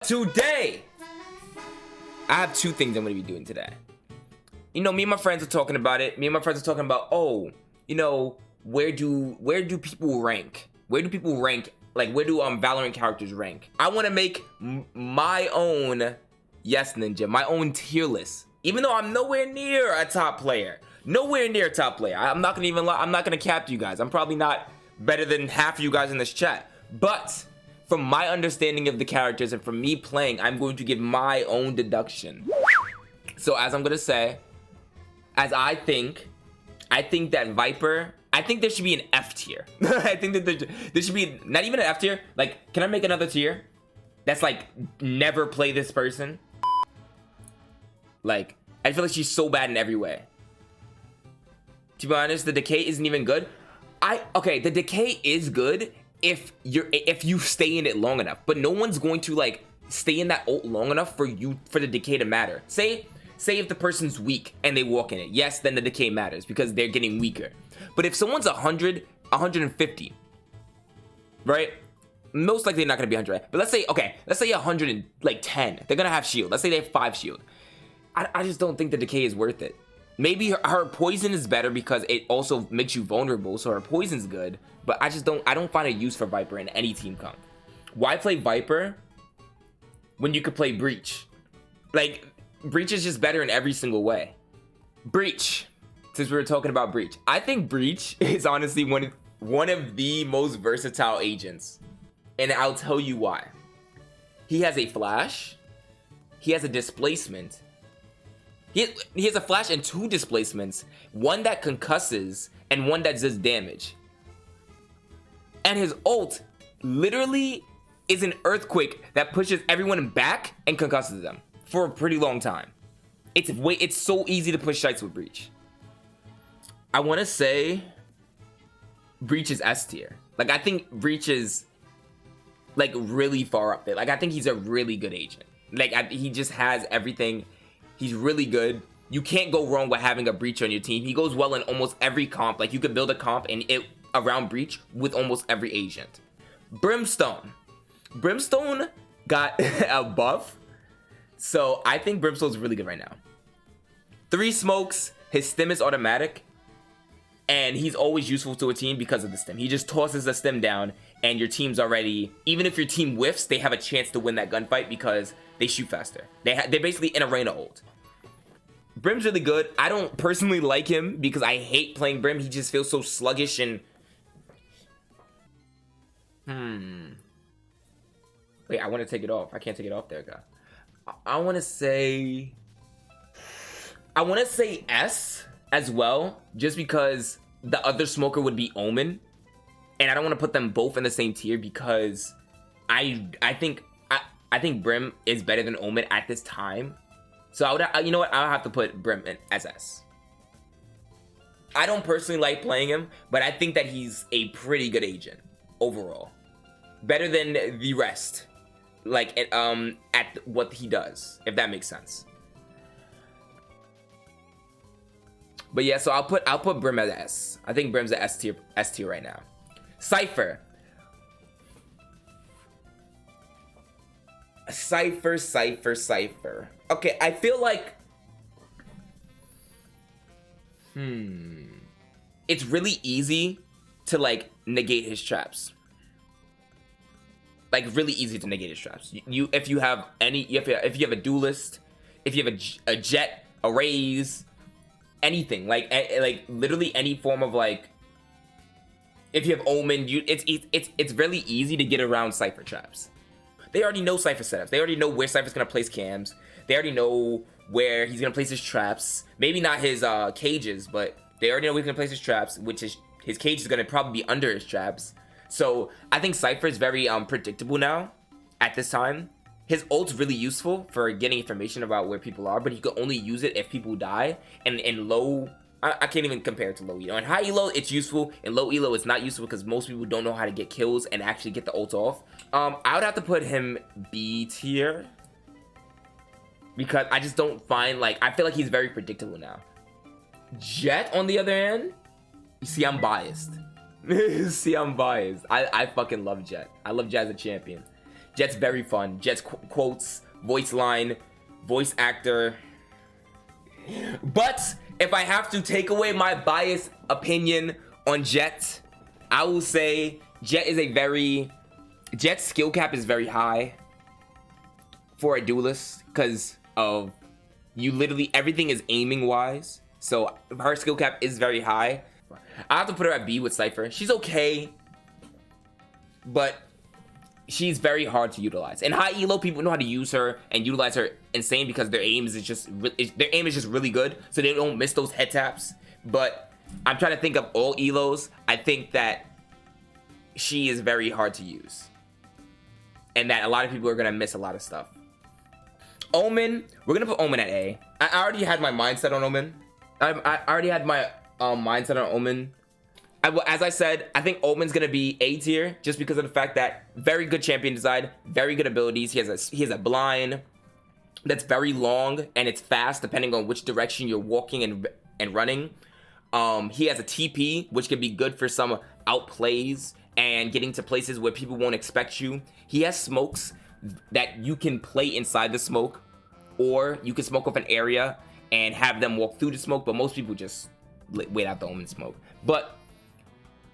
Today, I have two things I'm going to be doing today. You know, me and my friends are talking about it. Me and my friends are talking about, oh, you know, where do people rank? Where do people rank? Like, where do Valorant characters rank? I want to make my own, yes, Ninja, my own tier list. Even though I'm nowhere near a top player. Nowhere near a top player. I'm not going to even lie. I'm not going to cap you guys. I'm probably not better than half of you guys in this chat. But from my understanding of the characters and from me playing, I'm going to give my own deduction. So as I'm going to say, as I think that Viper, I think there should be an F tier. I think that there should be not even an F tier. Like, can I make another tier that's like never play this person? Like, I feel like she's so bad in every way. To be honest, the decay isn't even good. Okay, the decay is good if you stay in it long enough, but no one's going to like stay in that ult long enough for the decay to matter. Say if the person's weak and they walk in it, yes, then the decay matters because they're getting weaker. But if someone's 100, 150, right? Most likely not gonna be 100, but let's say 110, they're gonna have shield. Let's say they have 5 shield. I just don't think the decay is worth it. Maybe her poison is better because it also makes you vulnerable, so her poison's good. But I don't find a use for Viper in any team comp. Why play Viper when you could play Breach? Like, Breach is just better in every single way. Breach, since we were talking about Breach, I think Breach is honestly one of the most versatile agents. And I'll tell you why. He has a flash, he has a displacement, he has a flash and 2 displacements, one that concusses and one that does damage. And his ult literally is an earthquake that pushes everyone back and concusses them for a pretty long time. It's so easy to push shites with Breach. I want to say Breach is S tier. Like, I think Breach is like really far up there. Like, I think he's a really good agent. Like, he just has everything. He's really good. You can't go wrong with having a Breach on your team. He goes well in almost every comp. Like, you could build a comp and it around Breach with almost every agent. Brimstone got a buff, so I think Brimstone's really good right now. 3 smokes, his stim is automatic, and he's always useful to a team because of the stim. He just tosses the stim down, and your team's already, even if your team whiffs, they have a chance to win that gunfight because they shoot faster. They're basically in arena ult. Brim's really good. I don't personally like him because I hate playing Brim. He just feels so sluggish and wait, I want to take it off. I can't take it off there, guy. I want to say S as well, just because the other smoker would be Omen, and I don't want to put them both in the same tier because I think Brim is better than Omen at this time. So you know what? I'll have to put Brim in as S. I don't personally like playing him, but I think that he's a pretty good agent overall. Better than the rest, like at what he does, if that makes sense. But yeah, so I'll put Brim as S. I think Brim's the S tier right now. Cypher. Okay, I feel like it's really easy to like negate his traps. Like, really easy to negate his traps. If you have a duelist, if you have a jet, a raise, anything, like literally any form of like, if you have Omen, it's really easy to get around Cypher traps. They already know Cypher setups. They already know where Cypher's gonna place cams. They already know where he's gonna place his traps. Maybe not his cages, but they already know where he's gonna place his traps, which is his cage is gonna probably be under his traps. So I think Cypher is very predictable now at this time. His ult's really useful for getting information about where people are, but he could only use it if people die. And in low, I can't even compare it to low elo. In high elo, it's useful. In low elo, it's not useful because most people don't know how to get kills and actually get the ult off. I would have to put him B tier because I just don't find, like, I feel like he's very predictable now. Jet, on the other hand, you see, I'm biased. See, I'm biased. I fucking love Jet. I love Jet as a champion. Jet's very fun. Jet's quotes, voice line, voice actor. But if I have to take away my biased opinion on Jet, I will say Jet's skill cap is very high for a duelist because of everything is aiming wise. So her skill cap is very high. I have to put her at B with Cypher. She's okay, but she's very hard to utilize. And high elo people know how to use her and utilize her insane because their aim is just really good, so they don't miss those head taps. But I'm trying to think of all elos. I think that she is very hard to use, and that a lot of people are gonna miss a lot of stuff. Omen, we're gonna put Omen at A. I already had my mindset on Omen. I already had my mindset on Omen. As I said, I think Omen's gonna be A tier just because of the fact that very good champion design, very good abilities. He has a blind that's very long and it's fast depending on which direction you're walking and running. He has a TP, which can be good for some outplays and getting to places where people won't expect you. He has smokes that you can play inside the smoke, or you can smoke off an area and have them walk through the smoke, but most people just wait out the Omen smoke.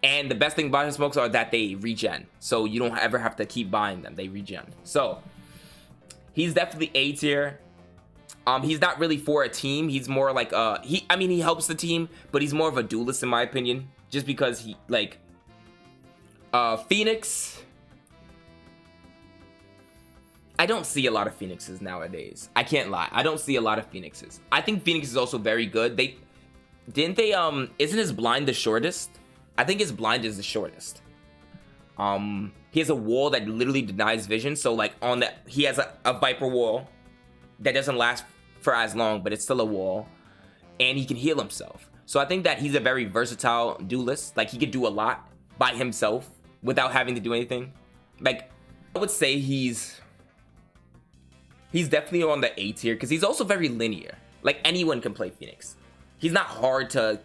And the best thing about his smokes are that they regen, so you don't ever have to keep buying them. They regen. So he's definitely A tier. He's not really for a team. He's more like he helps the team, but he's more of a duelist in my opinion, just because he Phoenix. I don't see a lot of Phoenixes nowadays. I can't lie. I don't see a lot of Phoenixes. I think Phoenix is also very good. Isn't his blind the shortest? I think his blind is the shortest. He has a wall that literally denies vision. So like he has a Viper wall that doesn't last for as long, but it's still a wall, and he can heal himself. So I think that he's a very versatile duelist. Like he could do a lot by himself without having to do anything. Like I would say he's definitely on the A tier because he's also very linear. Like anyone can play Phoenix. He's not hard to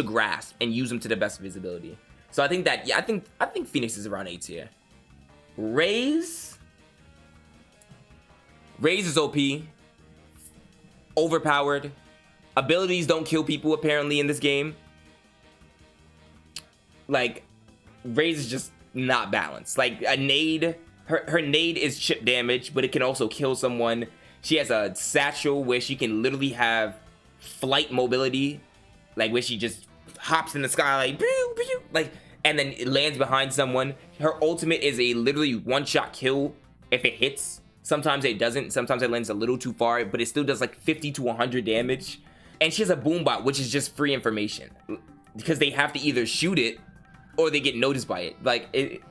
grasp and use him to the best visibility. So I think that, yeah, I think Phoenix is around A tier. Raze is OP. Overpowered. Abilities don't kill people apparently in this game. Like Raze is just not balanced. Like a nade, her nade is chip damage, but it can also kill someone. She has a satchel where she can literally have flight mobility, like where she just hops in the sky like pew, pew, like, and then it lands behind someone. Her ultimate is a literally one-shot kill if it hits. Sometimes it doesn't. Sometimes it lands a little too far, but it still does like 50 to 100 damage. And she has a boom bot, which is just free information because they have to either shoot it or they get noticed by it. Like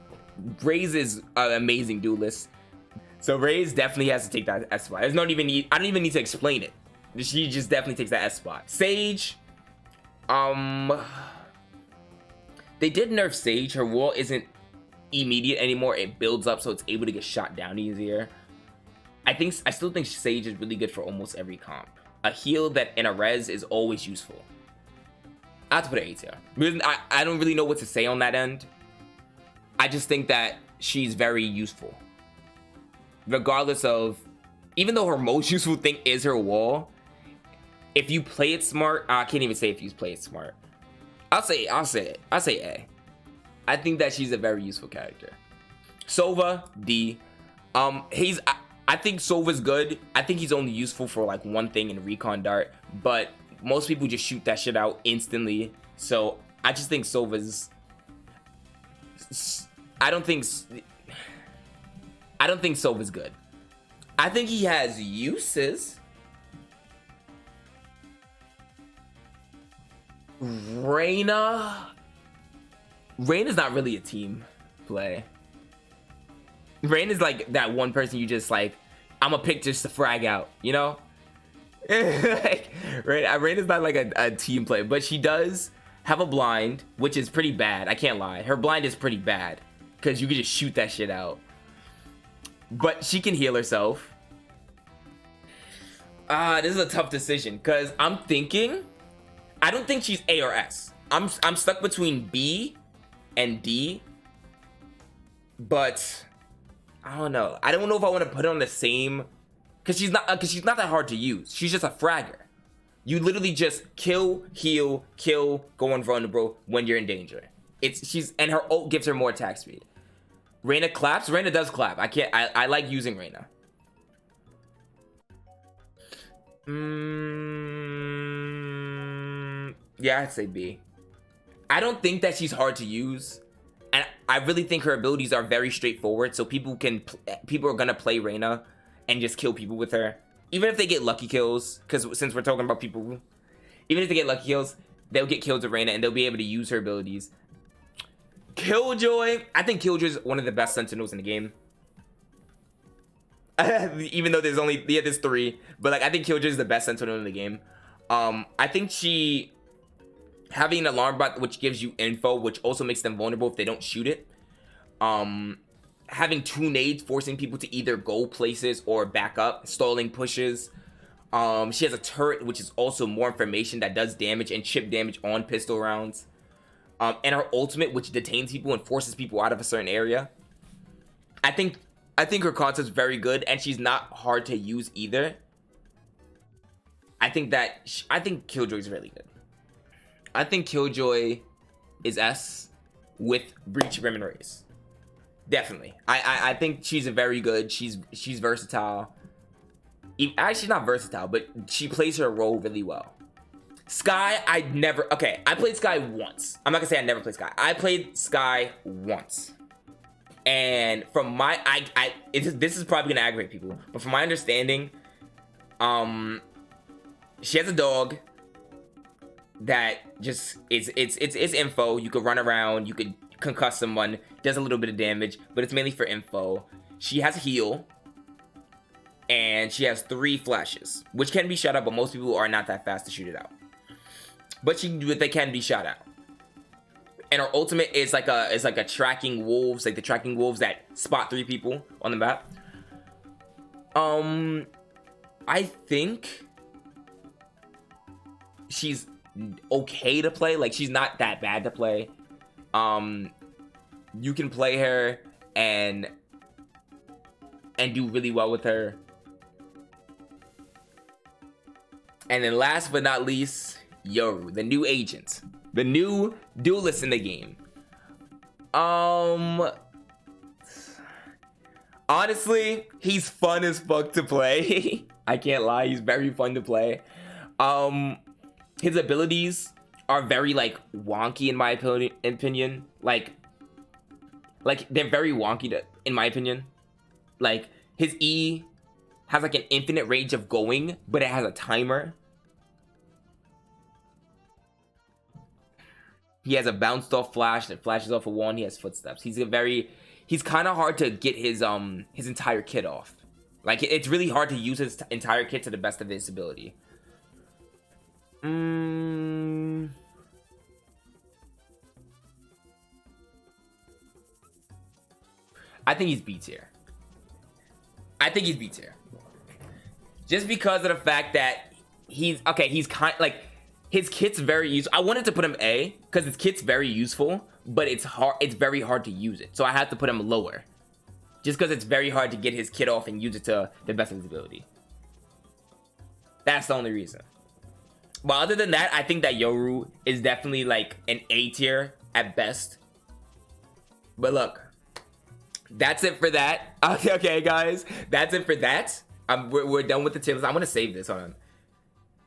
Raze is an amazing duelist. So Raze definitely has to take that S spot. I don't even need to explain it. She just definitely takes that S spot. Sage, they did nerf Sage. Her wall isn't immediate anymore. It builds up, so it's able to get shot down easier. I still think Sage is really good for almost every comp. A heal that in a res is always useful. I have to put an A tier. I don't really know what to say on that end. I just think that she's very useful. Regardless of, even though her most useful thing is her wall, if you play it smart, I can't even say if you play it smart. I'll say A. I think that she's a very useful character. Sova, D. I think Sova's good. I think he's only useful for like one thing in Recon Dart, but most people just shoot that shit out instantly. So I just think Sova's, I don't think Sova's good. I think he has uses. Reyna's not really a team play. Reyna's like that one person you just like, I'm gonna pick just to frag out, you know? Like, Reyna's not like a team play, but she does have a blind, which is pretty bad. I can't lie. Her blind is pretty bad because you can just shoot that shit out. But she can heal herself. This is a tough decision because I'm thinking, I don't think she's A or S. I'm stuck between B and D, but I don't know. I don't know if I want to put her on the same, because she's not that hard to use. She's just a fragger. You literally just kill, heal, kill, go invulnerable when you're in danger. And her ult gives her more attack speed. Reyna claps. Reyna does clap. I like using Reyna. Yeah, I'd say B. I don't think that she's hard to use, and I really think her abilities are very straightforward. So people are gonna play Reyna and just kill people with her, even if they get lucky kills. Because since we're talking about people, even if they get lucky kills, they'll get kills with Reyna and they'll be able to use her abilities. Killjoy, I think Killjoy is one of the best Sentinels in the game. Even though there's 3, but like I think Killjoy is the best Sentinel in the game. I think having an alarm bot which gives you info, which also makes them vulnerable if they don't shoot it. Having 2 nades forcing people to either go places or back up, stalling pushes. She has a turret which is also more information that does damage and chip damage on pistol rounds. And her ultimate, which detains people and forces people out of a certain area. I think her concept's very good, and she's not hard to use either. I think Killjoy's really good. I think Killjoy is S with Breach, Rim, and Raze. Definitely. I think she's a very good. She's versatile. Actually, she's not versatile, but she plays her role really well. Sky, I played Sky once. I'm not gonna say I never played Sky. I played Sky once. And from my, this is probably gonna aggravate people, but from my understanding, she has a dog that just, it's info. You could run around, you could concuss someone, does a little bit of damage, but it's mainly for info. She has heal, and she has 3 flashes, which can be shot out, but most people are not that fast to shoot it out. But they can be shot out. And her ultimate is like a tracking wolves, like the tracking wolves that spot 3 people on the map. I think she's okay to play. Like, she's not that bad to play. You can play her and do really well with her. And then last but not least, Yoru, the new agent, the new duelist in the game. Honestly, he's fun as fuck to play. I can't lie, he's very fun to play. His abilities are very like wonky in my opinion. Like they're very wonky in my opinion. Like, his E has like an infinite range of going, but it has a timer. He has a bounced off flash that flashes off a wall, and he has footsteps. He's kind of hard to get his entire kit off. Like, it's really hard to use his entire kit to the best of his ability. I think he's B tier. Just because of the fact that he's kind of like, his kit's very useful. I wanted to put him A because his kit's very useful, but it's very hard to use it. So I had to put him lower. Just because it's very hard to get his kit off and use it to the best of his ability. That's the only reason. But other than that, I think that Yoru is definitely like an A tier at best. But look, that's it for that. Okay, guys, that's it for that. We're done with the tier list. I'm gonna save this. Hold on.